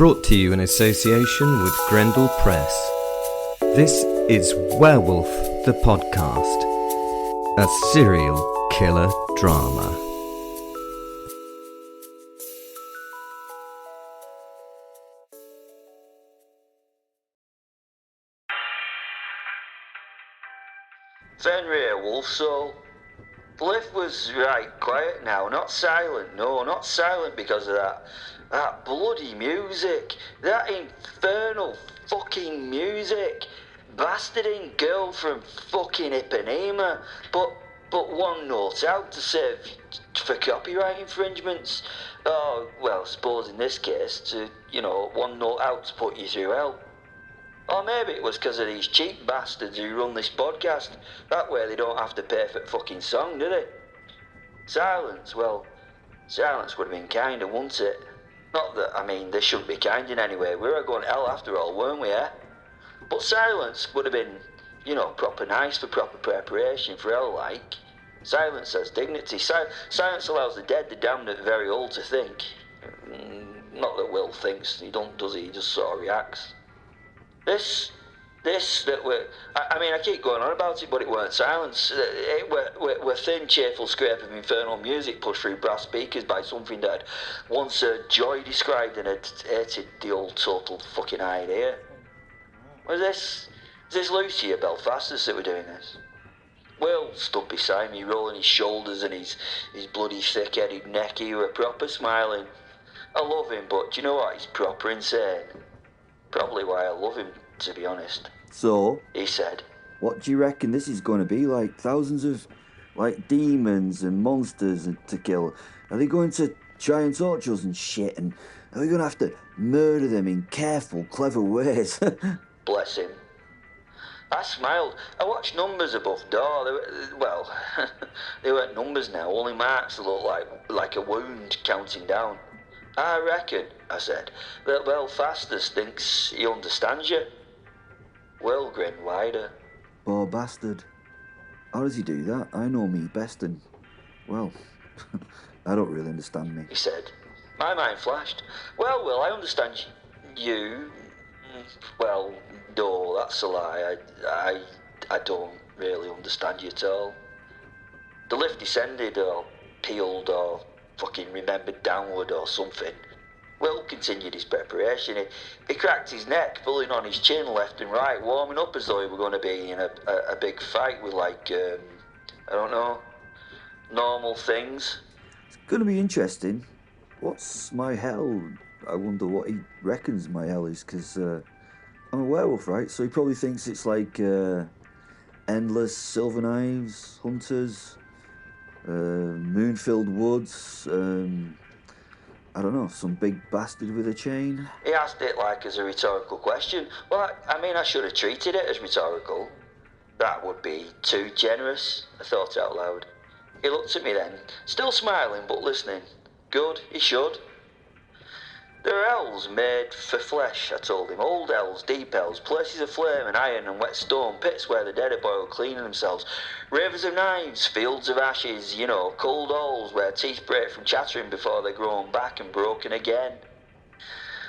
Brought to you in association with Grendel Press. This is Werewolf, the podcast. A serial killer drama. Fenrir, wolf soul. The lift was right quiet now, not silent, no, not silent because of that bloody music, that infernal fucking music, bastarding girl from fucking Ipanema, but one note out to serve for copyright infringements. Oh, well, I suppose in this case, one note out to put you through hell. Or maybe it was because of these cheap bastards who run this podcast. That way they don't have to pay for the fucking song, do they? Silence, well, silence would have been kinder, wouldn't it? Not that, they shouldn't be kind in any way. We were going to hell after all, weren't we, eh? But silence would have been, proper nice for proper preparation for hell, like. Silence has dignity. Silence allows the dead, the damned, and the very old to think. Not that Will thinks, he don't, does he? He just sort of reacts. I keep going on about it, but it weren't silence. It were thin, cheerful scrape of infernal music pushed through brass speakers by something that had once heard Joy described and had hated the old total fucking idea. Was this Lucy or Belphastus that were doing this? Will stood beside me, rolling his shoulders and his bloody thick-headed neck. He were proper smiling. I love him, but do you know what? He's proper insane. Probably why I love him, to be honest. So, he said, what do you reckon this is going to be like? Thousands of, demons and monsters to kill. Are they going to try and torture us and shit? And are we going to have to murder them in careful, clever ways? Bless him. I smiled. I watched numbers above door. They weren't numbers now, only marks that looked like a wound counting down. I reckon, I said, that Belphastus thinks he understands you. Will grinned wider. Poor bastard. How does he do that? I know me best and, well, I don't really understand me. He said. My mind flashed. Well, Will, I understand you. Well, no, that's a lie. I don't really understand you at all. The lift descended or peeled or fucking remembered downward or something. Will continued his preparation. He cracked his neck, pulling on his chin left and right, warming up as though he were going to be in a big fight with normal things. It's going to be interesting. What's my hell? I wonder what he reckons my hell is, because I'm a werewolf, right? So he probably thinks it's like endless silver knives, hunters, moon-filled woods, I don't know, some big bastard with a chain. He asked it like as a rhetorical question. Well, I should have treated it as rhetorical. That would be too generous, I thought out loud. He looked at me then, still smiling but listening. Good, he should. There are hells made for flesh, I told him. Old hells, deep hells, places of flame and iron and wet stone, pits where the dead are boiled cleaning themselves, rivers of knives, fields of ashes, cold holes where teeth break from chattering before they're grown back and broken again.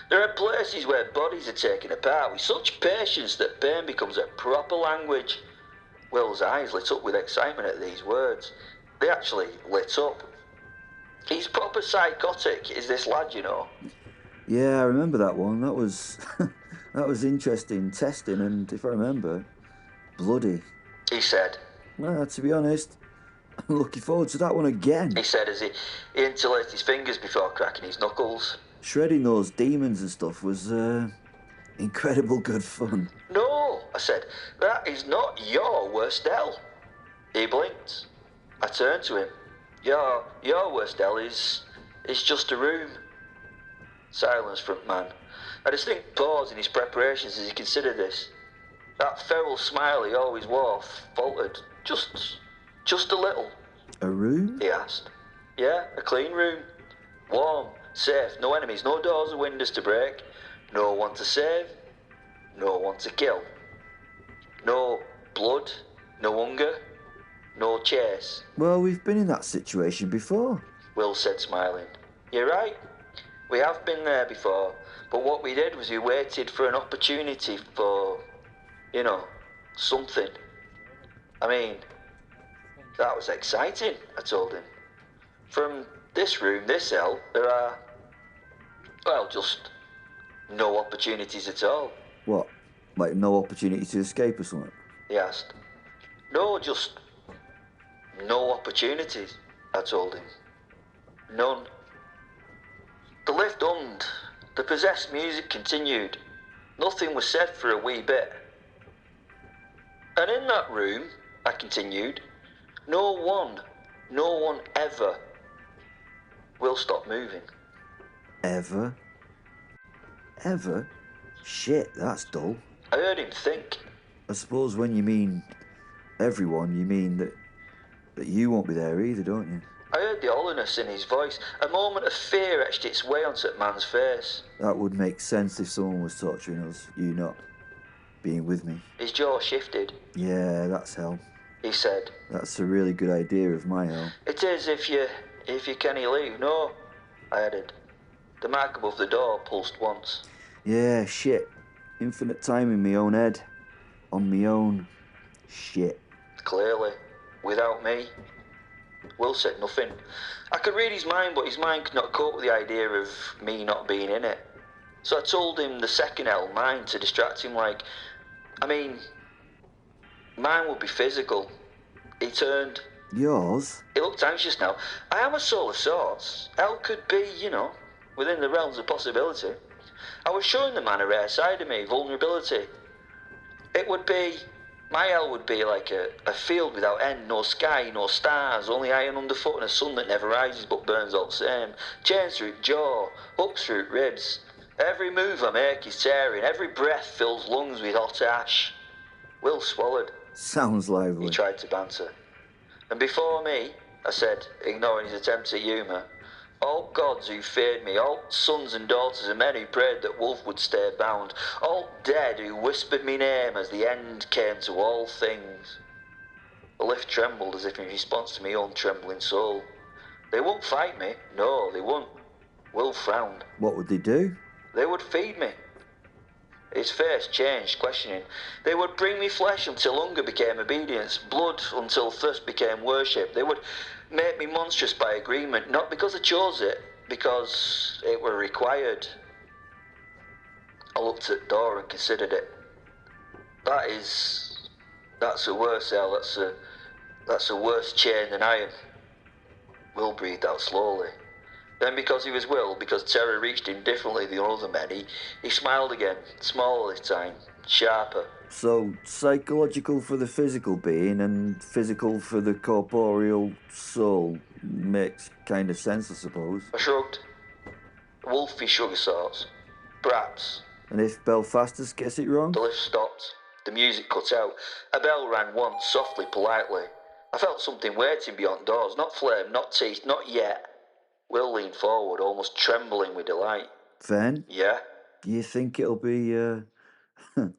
There are places where bodies are taken apart with such patience that pain becomes a proper language. Will's eyes lit up with excitement at these words. They actually lit up. He's proper psychotic, is this lad, Yeah, I remember that one. That was that was interesting testing, and if I remember, bloody. He said. Well, to be honest, I'm looking forward to that one again. He said as he interlaced his fingers before cracking his knuckles. Shredding those demons and stuff was incredible good fun. No, I said, that is not your worst hell. He blinked. I turned to him. Your worst hell is just a room. Silence, front man. A distinct pause in his preparations as he considered this. That feral smile he always wore faltered. Just a little. A room? He asked. Yeah, a clean room. Warm, safe, no enemies, no doors or windows to break. No one to save, no one to kill. No blood, no hunger, no chase. Well, we've been in that situation before. Will said, smiling. You're right. We have been there before, but what we did was we waited for an opportunity for, something. I mean, that was exciting, I told him. From this room, this cell, there are, just no opportunities at all. What? Like no opportunity to escape or something? He asked. No, just no opportunities, I told him. None. The lift hummed. The possessed music continued. Nothing was said for a wee bit. And in that room, I continued, no one ever will stop moving. Ever? Ever? Shit, that's dull. I heard him think. I suppose when you mean everyone, you mean that you won't be there either, don't you? I heard the hollowness in his voice. A moment of fear etched its way onto that man's face. That would make sense if someone was torturing us, you not being with me. His jaw shifted. Yeah, that's hell. He said. That's a really good idea of my hell. It is if you can leave. No, I added. The mark above the door pulsed once. Yeah, shit. Infinite time in my own head. On my own shit. Clearly. Without me. Will said nothing. I could read his mind, but his mind could not cope with the idea of me not being in it. So I told him the second hell, mine, to distract him mine would be physical. He turned. Yours? He looked anxious now. I am a soul of sorts. Hell could be, within the realms of possibility. I was showing the man a rare side of me, vulnerability. My hell would be like a field without end, no sky, no stars, only iron underfoot and a sun that never rises but burns all the same. Chains through jaw, hooks through ribs. Every move I make is tearing, every breath fills lungs with hot ash. Will swallowed. Sounds lively. He tried to banter. And before me, I said, ignoring his attempts at humour, all gods who feared me, all sons and daughters of men who prayed that Wolf would stay bound, all dead who whispered me name as the end came to all things. The lift trembled as if in response to my own trembling soul. They won't fight me. No, they won't. Will frowned. What would they do? They would feed me. His face changed, questioning. They would bring me flesh until hunger became obedience, blood until thirst became worship. They would make me monstrous by agreement, not because I chose it, because it were required. I looked at the door and considered it. That's a worse hell, that's a worse chain than iron. Will breathed out slowly. Then because he was Will, because terror reached him differently than other men, he smiled again, smaller this time, sharper. So, psychological for the physical being and physical for the corporeal soul makes kind of sense, I suppose. I shrugged. Wolfy shrug of sorts. Perhaps. And if Belphastus gets it wrong? The lift stopped. The music cut out. A bell rang once, softly, politely. I felt something waiting beyond doors. Not flame, not teeth, not yet. Will leaned forward, almost trembling with delight. Fen? Yeah? Do you think it'll be,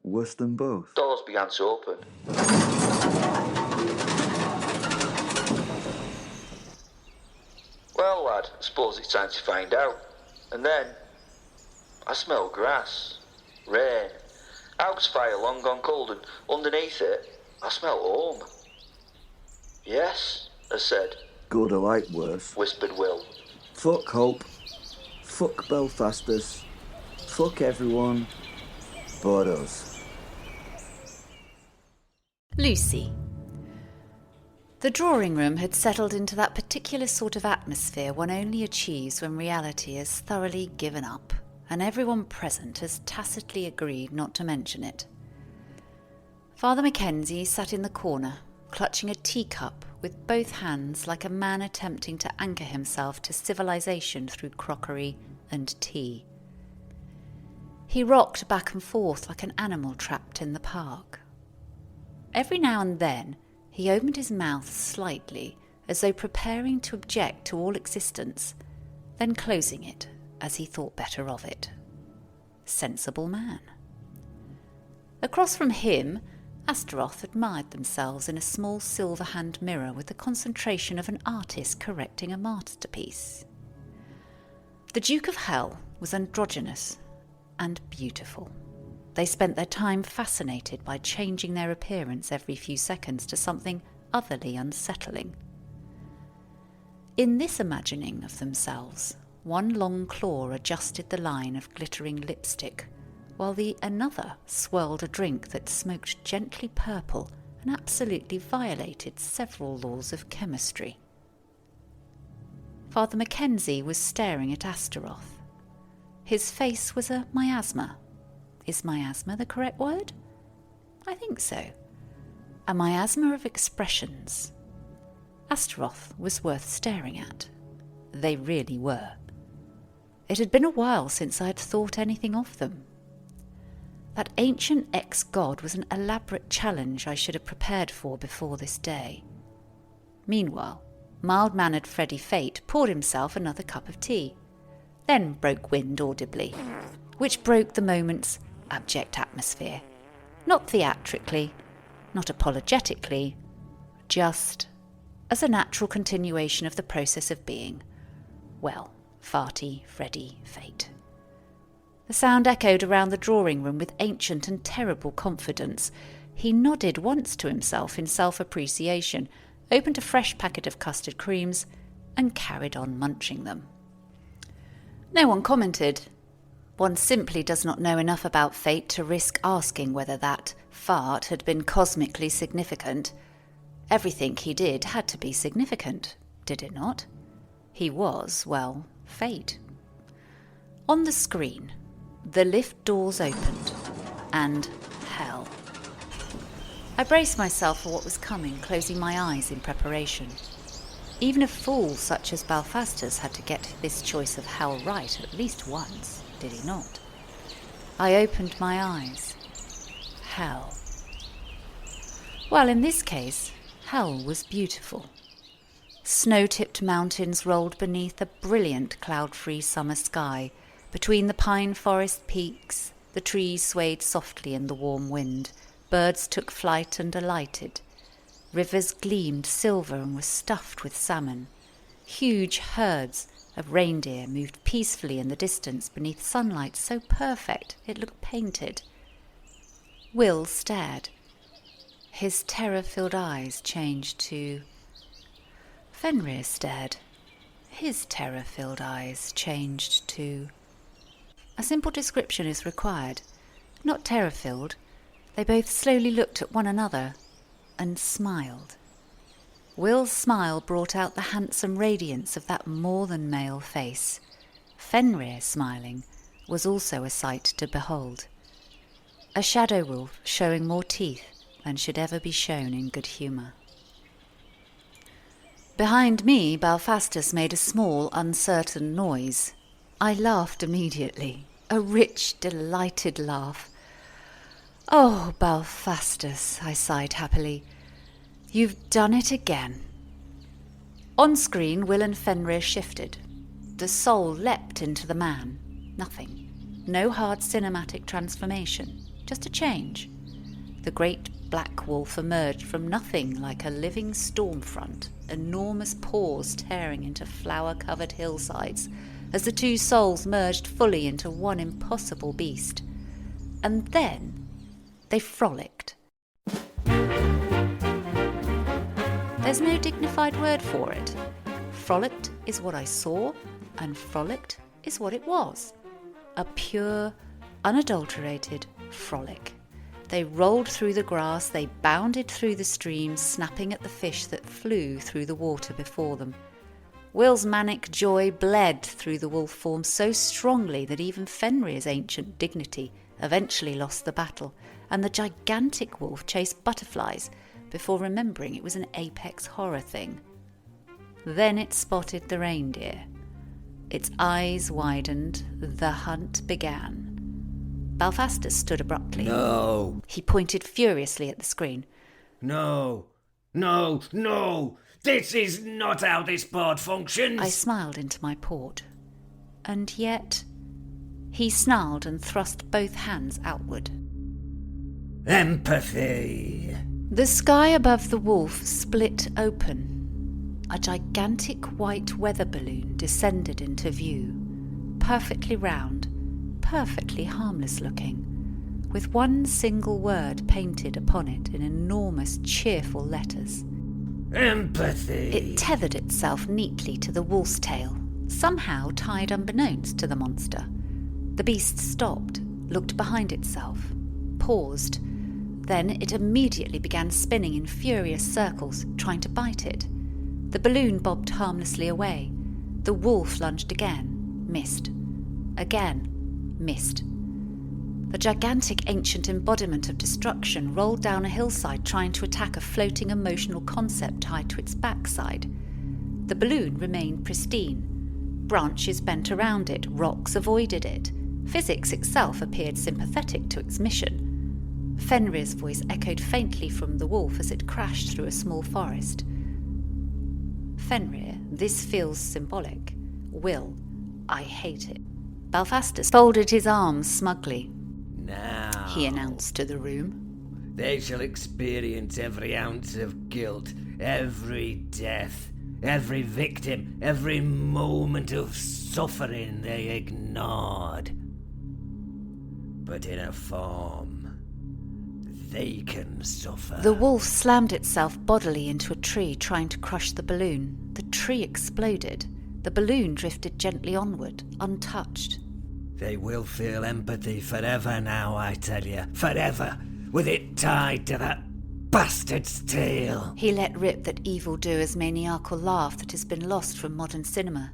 worse than both? Doors began to open. Well, lad, I suppose it's time to find out. And then, I smell grass, rain, house fire long gone cold, and underneath it, I smell home. Yes, I said. Good or like worse? Whispered Will. Fuck Hope. Fuck Belphastus. Fuck everyone but us. Lucy. The drawing room had settled into that particular sort of atmosphere one only achieves when reality is thoroughly given up, and everyone present has tacitly agreed not to mention it. Father McKenzie sat in the corner, clutching a teacup with both hands like a man attempting to anchor himself to civilization through crockery and tea. He rocked back and forth like an animal trapped in the park. Every now and then he opened his mouth slightly as though preparing to object to all existence, then closing it as he thought better of it. Sensible man. Across from him, Astaroth admired themselves in a small silver hand mirror with the concentration of an artist correcting a masterpiece. The Duke of Hell was androgynous and beautiful. They spent their time fascinated by changing their appearance every few seconds to something otherly unsettling. In this imagining of themselves, one long claw adjusted the line of glittering lipstick, while the another swirled a drink that smoked gently purple and absolutely violated several laws of chemistry. Father McKenzie was staring at Astaroth. His face was a miasma. Is miasma the correct word? I think so. A miasma of expressions. Astaroth was worth staring at. They really were. It had been a while since I had thought anything of them. That ancient ex-god was an elaborate challenge I should have prepared for before this day. Meanwhile, mild-mannered Freddy Fate poured himself another cup of tea, then broke wind audibly, which broke the moment's abject atmosphere. Not theatrically, not apologetically, just as a natural continuation of the process of being, well, farty Freddy Fate. The sound echoed around the drawing room with ancient and terrible confidence. He nodded once to himself in self-appreciation, opened a fresh packet of custard creams, and carried on munching them. No one commented. One simply does not know enough about fate to risk asking whether that fart had been cosmically significant. Everything he did had to be significant, did it not? He was, well, fate. On the screen, the lift doors opened, and hell. I braced myself for what was coming, closing my eyes in preparation. Even a fool such as Belphastus had to get this choice of hell right at least once, did he not? I opened my eyes. Hell. Well, in this case, hell was beautiful. Snow-tipped mountains rolled beneath a brilliant cloud-free summer sky. Between the pine forest peaks, the trees swayed softly in the warm wind. Birds took flight and alighted. Rivers gleamed silver and were stuffed with salmon. Huge herds of reindeer moved peacefully in the distance beneath sunlight so perfect it looked painted. Wil stared. His terror-filled eyes changed to... Fenrir stared. His terror-filled eyes changed to... A simple description is required. Not terror-filled. They both slowly looked at one another and smiled. Wil's smile brought out the handsome radiance of that more than male face. Fenrir smiling was also a sight to behold. A shadow wolf showing more teeth than should ever be shown in good humour. Behind me, Belphastus made a small, uncertain noise. I laughed immediately, a rich, delighted laugh. "Oh, Belphastus," I sighed happily, "you've done it again." On screen, Wil and Fenrir shifted. The soul leapt into the man. Nothing. No hard cinematic transformation. Just a change. The great black wolf emerged from nothing like a living storm front, enormous paws tearing into flower-covered hillsides, as the two souls merged fully into one impossible beast. And then they frolicked. There's no dignified word for it. Frolicked is what I saw, and frolicked is what it was. A pure, unadulterated frolic. They rolled through the grass, they bounded through the streams, snapping at the fish that flew through the water before them. Wil's manic joy bled through the wolf form so strongly that even Fenrir's ancient dignity eventually lost the battle, and the gigantic wolf chased butterflies before remembering it was an apex horror thing. Then it spotted the reindeer. Its eyes widened. The hunt began. Belphastus stood abruptly. No! He pointed furiously at the screen. No! No! No! This is not how this board functions! I smiled into my port. And yet... He snarled and thrust both hands outward. Empathy! The sky above the wolf split open. A gigantic white weather balloon descended into view. perfectly round, perfectly harmless looking, with one single word painted upon it in enormous, cheerful letters. Empathy. It tethered itself neatly to the wolf's tail, somehow tied unbeknownst to the monster. The beast stopped, looked behind itself, paused. Then it immediately began spinning in furious circles, trying to bite it. The balloon bobbed harmlessly away. The wolf lunged again, missed. Again, missed. The gigantic ancient embodiment of destruction rolled down a hillside trying to attack a floating emotional concept tied to its backside. The balloon remained pristine. Branches bent around it, rocks avoided it. Physics itself appeared sympathetic to its mission. Fenrir's voice echoed faintly from the wolf as it crashed through a small forest. Fenrir, this feels symbolic. Wil, I hate it. Belphastus folded his arms smugly. Now, He announced to the room. they shall experience every ounce of guilt, every death, every victim, every moment of suffering they ignored. But in a form they can suffer. The wolf slammed itself bodily into a tree, trying to crush the balloon. The tree exploded. The balloon drifted gently onward, untouched. They will feel empathy forever now, I tell you. Forever. With it tied to that bastard's tail. He let rip that evildoer's maniacal laugh that has been lost from modern cinema.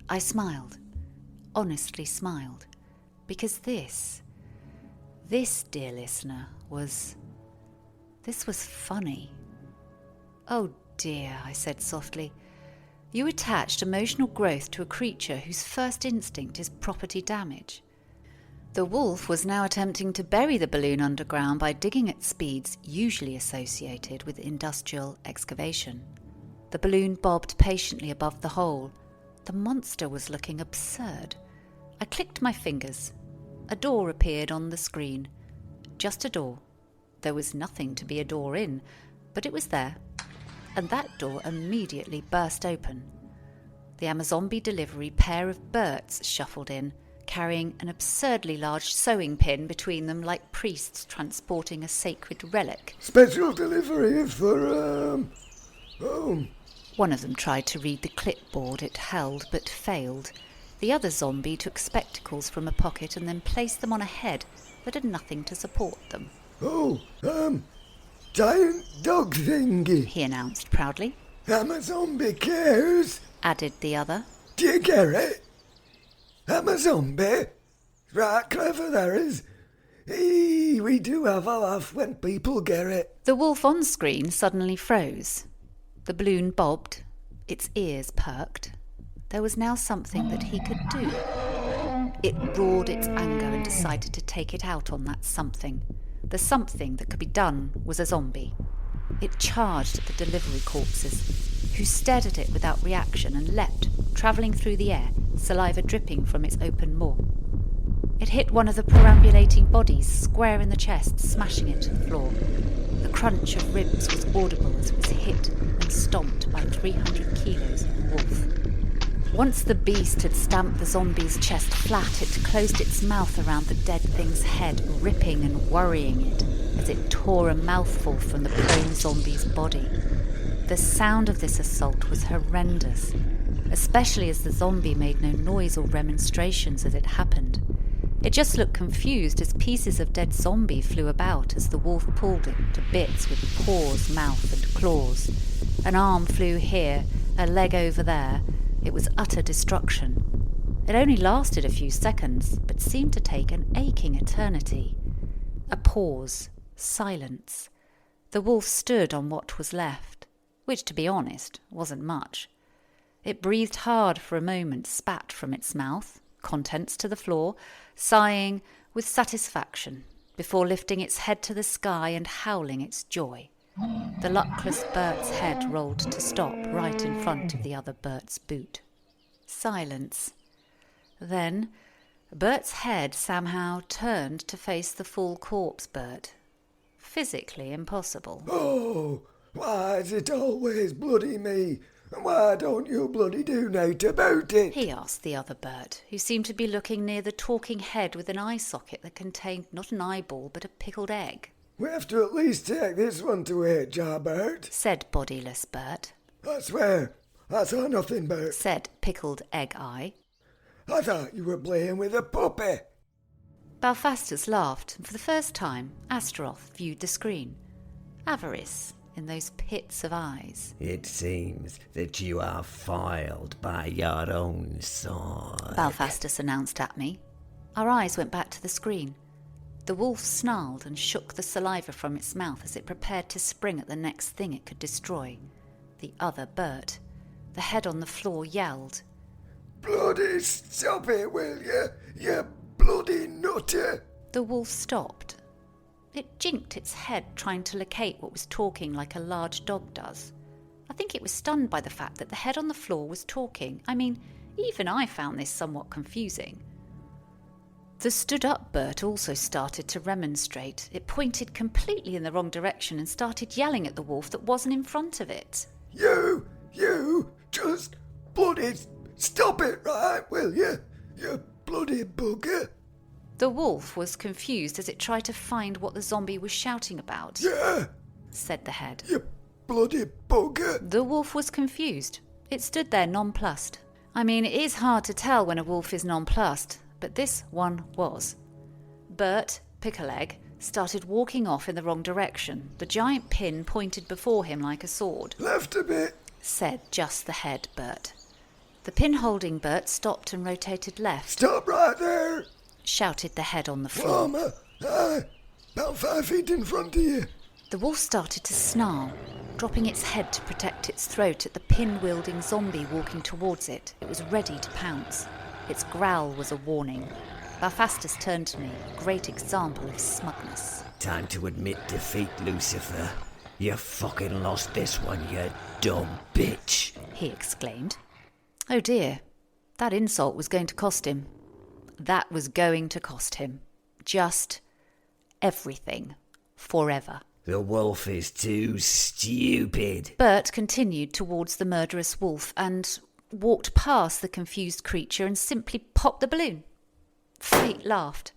I smiled. Honestly smiled. Because this, dear listener, was funny. Oh dear, I said softly. You attached emotional growth to a creature whose first instinct is property damage. The wolf was now attempting to bury the balloon underground by digging at speeds usually associated with industrial excavation. The balloon bobbed patiently above the hole. The monster was looking absurd. I clicked my fingers. A door appeared on the screen. Just a door. There was nothing to be a door in, but it was there. And that door immediately burst open. The Amazombie delivery pair of Berts shuffled in, carrying an absurdly large sewing pin between them like priests transporting a sacred relic. Special delivery for, home. One of them tried to read the clipboard it held, but failed. The other zombie took spectacles from a pocket and then placed them on a head that had nothing to support them. Oh, giant dog thingy. He announced proudly. Amazombie cares. Added the other. Do you get it? Amazombie? Right clever there is. We do have a laugh when people get it. The wolf on screen suddenly froze. The balloon bobbed. Its ears perked. There was now something that he could do. It roared its anger and decided to take it out on that something. The something that could be done was a zombie. It charged at the delivery corpses, who stared at it without reaction and leapt, travelling through the air, saliva dripping from its open maw. It hit one of the perambulating bodies square in the chest, smashing it to the floor. The crunch of ribs was audible as it was hit and stomped by 300 kilos of wolf. Once the beast had stamped the zombie's chest flat, it closed its mouth around the dead thing's head, ripping and worrying it as it tore a mouthful from the prone zombie's body. The sound of this assault was horrendous, especially as the zombie made no noise or remonstrations as it happened. It just looked confused as pieces of dead zombie flew about as the wolf pulled it to bits with paws, mouth and claws. An arm flew here, a leg over there. It was utter destruction. It only lasted a few seconds, but seemed to take an aching eternity. A pause, silence. The wolf stood on what was left, which, to be honest, wasn't much. It breathed hard for a moment, spat from its mouth, contents to the floor, sighing with satisfaction, before lifting its head to the sky and howling its joy. The luckless Bert's head rolled to stop right in front of the other Bert's boot. Silence. Then Bert's head somehow turned to face the full corpse Bert. Physically impossible. Oh, why is it always bloody me? And why don't you bloody do naught about it? he asked the other bird, who seemed to be looking near the talking head with an eye socket that contained not an eyeball but a pickled egg. We have to at least take this one to HR, Bert. Said bodiless Bert. I swear, I saw nothing, Bert. Said pickled egg eye. I thought you were playing with a puppy. Belphastus laughed, and for the first time Astaroth viewed the screen. Avarice in those pits of eyes. It seems that you are foiled by your own sword. Belphastus announced at me. Our eyes went back to the screen. The wolf snarled and shook the saliva from its mouth as it prepared to spring at the next thing it could destroy. The other Bert. The head on the floor yelled. Bloody stop it, will you? You bloody nutter. The wolf stopped. It jinked its head trying to locate what was talking like a large dog does. I think it was stunned by the fact that the head on the floor was talking. I mean, even I found this somewhat confusing. The stood-up Bert also started to remonstrate. It pointed completely in the wrong direction and started yelling at the wolf that wasn't in front of it. You just bloody stop it, right, will you? You bloody bugger. The wolf was confused as it tried to find what the zombie was shouting about. Yeah, Said the head. you bloody bugger. The wolf was confused. It stood there nonplussed. I mean, it is hard to tell when a wolf is nonplussed, but this one was. Bert, Pickleegg, started walking off in the wrong direction. The giant pin pointed before him like a sword. Left a bit. Said just the head Bert. The pin-holding Bert stopped and rotated left. Stop right there. Shouted the head on the floor. Farmer, aye, about 5 feet in front of you. The wolf started to snarl, dropping its head to protect its throat at the pin-wielding zombie walking towards it. It was ready to pounce. Its growl was a warning. Belphastus turned to me, a great example of smugness. Time to admit defeat, Lucifer. You fucking lost this one, you dumb bitch. He exclaimed. Oh dear, that insult was going to cost him. That was going to cost him. Just everything. Forever. The wolf is too stupid. Bert continued towards the murderous wolf and walked past the confused creature and simply popped the balloon. Fate laughed.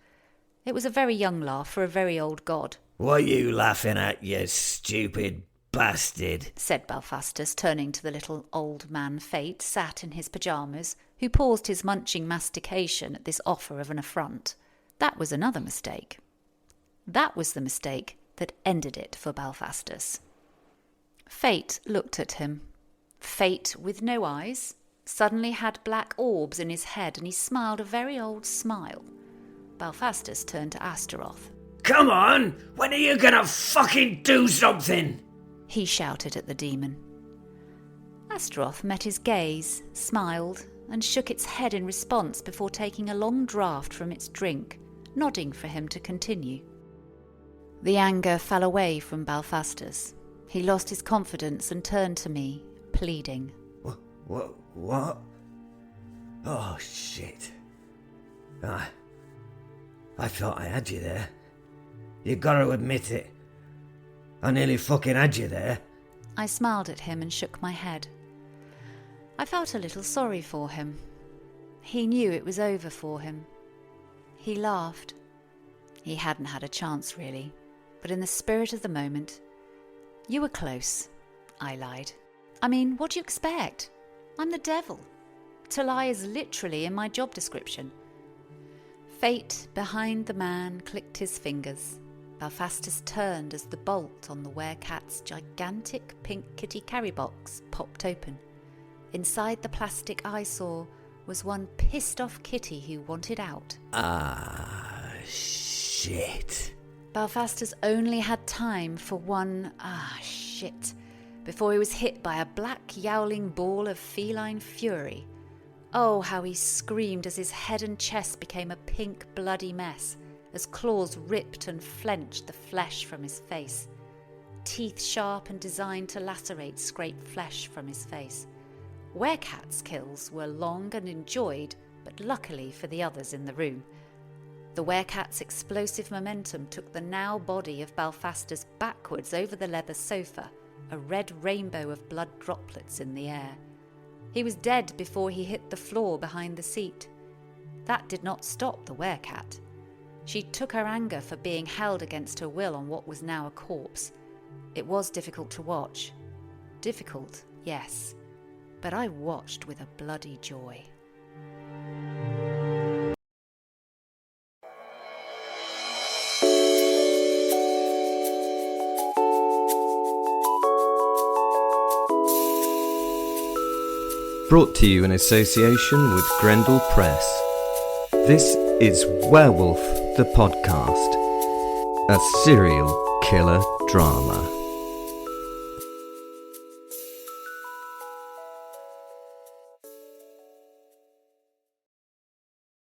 It was a very young laugh for a very old god. What are you laughing at, you stupid bastard? Said Belphastus, turning to the little old man Fate, sat in his pyjamas, who paused his munching mastication at this offer of an affront. That was another mistake. That was the mistake that ended it for Belphastus. Fate looked at him. Fate, with no eyes, suddenly had black orbs in his head, and he smiled a very old smile. Belphastus turned to Astaroth. Come on! When are you gonna fucking do something? He shouted at the demon. Astaroth met his gaze, smiled, and shook its head in response before taking a long draught from its drink, nodding for him to continue. The anger fell away from Belphastus. He lost his confidence and turned to me, pleading. What? Oh, shit. I thought I had you there. You gotta admit it. I nearly fucking had you there. I smiled at him and shook my head. I felt a little sorry for him. He knew it was over for him. He laughed. He hadn't had a chance, really, but in the spirit of the moment, "You were close," I lied. "I mean, what do you expect? I'm the devil. To lie is literally in my job description." Fate behind the man clicked his fingers. Belphastus turned as the bolt on the werecat's gigantic pink kitty carry box popped open. Inside the plastic eyesore was one pissed-off kitty who wanted out. Shit. Belphastus only had time for one shit before he was hit by a black yowling ball of feline fury. Oh, how he screamed as his head and chest became a pink bloody mess, as claws ripped and flenched the flesh from his face. Teeth sharp and designed to lacerate scraped flesh from his face. Werecat's kills were long and enjoyed, but luckily for the others in the room. The werecat's explosive momentum took the now body of Belphastus backwards over the leather sofa, a red rainbow of blood droplets in the air. He was dead before he hit the floor behind the seat. That did not stop the werecat. She took her anger for being held against her will on what was now a corpse. It was difficult to watch. Difficult, yes, but I watched with a bloody joy. Brought to you in association with Grendel Press. This is Werewolf, the podcast, a serial killer drama.